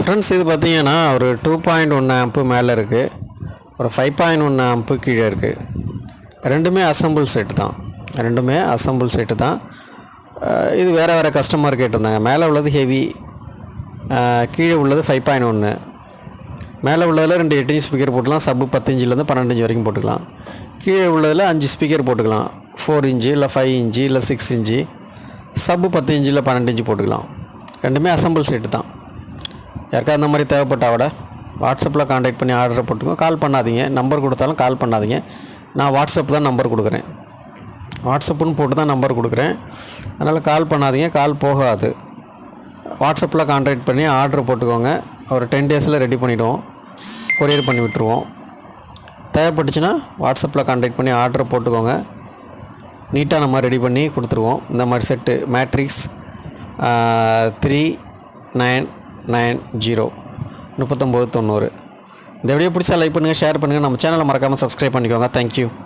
Friends, இது பார்த்தீங்கன்னா ஒரு 2.1 ஆம்ப்பு மேலே இருக்குது, ஒரு 5.1 ஆம்ப்பு கீழே இருக்குது. ரெண்டுமே அசம்பிள் செட்டு தான். இது வேறு கஸ்டமர் கேட்டிருந்தாங்க. மேலே உள்ளது ஹெவி, கீழே உள்ளது 5.1. மேலே உள்ளதில் 2 8 இன்ச் ஸ்பீக்கர் போட்டுக்கலாம். சப்பு 10 இன்ச்சிலேருந்து 12 இன்ச் வரைக்கும் போட்டுக்கலாம். கீழே உள்ளதில் 5 ஸ்பீக்கர் போட்டுக்கலாம். 4 இன்ச்சு இல்லை 5 இன்ச்சு இல்லை 6 இன்ச்சு. சப்பு 10 இன்ச்சு இல்லை 12 இன்ச்சு போட்டுக்கலாம். ரெண்டுமே அசம்பிள் செட்டு தான். யாருக்கா அந்த மாதிரி தேவைப்பட்டால் விட வாட்ஸ்அப்பில் கான்டாக்ட் பண்ணி ஆர்டரை போட்டுக்கோ. கால் பண்ணாதீங்க. நம்பர் கொடுத்தாலும் கால் பண்ணாதீங்க. நான் வாட்ஸ்அப் தான் நம்பர் கொடுக்குறேன். வாட்ஸ்அப்புன்னு போட்டு தான் நம்பர் கொடுக்குறேன். அதனால் கால் பண்ணாதீங்க, கால் போகாது. வாட்ஸ்அப்பில் கான்டாக்ட் பண்ணி ஆர்டர் போட்டுக்கோங்க. ஒரு 10 டேஸில் ரெடி பண்ணிவிடுவோம், கொரியர் பண்ணி விட்டுருவோம். தேவைப்பட்டுச்சுன்னா வாட்ஸ்அப்பில் கான்டாக்ட் பண்ணி ஆர்டர் போட்டுக்கோங்க. நீட்டாக நம்ம ரெடி பண்ணி கொடுத்துருவோம். இந்த மாதிரி செட்டு மேட்ரிக்ஸ் 3990 3990. இந்த வீடியோ பிடிச்சா லைக் பண்ணுங்கள், ஷேர் பண்ணுங்கள். நம்ம சேனலை மறக்காமல் சப்ஸ்கிரைப் பண்ணிக்கோங்க. தேங்க்யூ.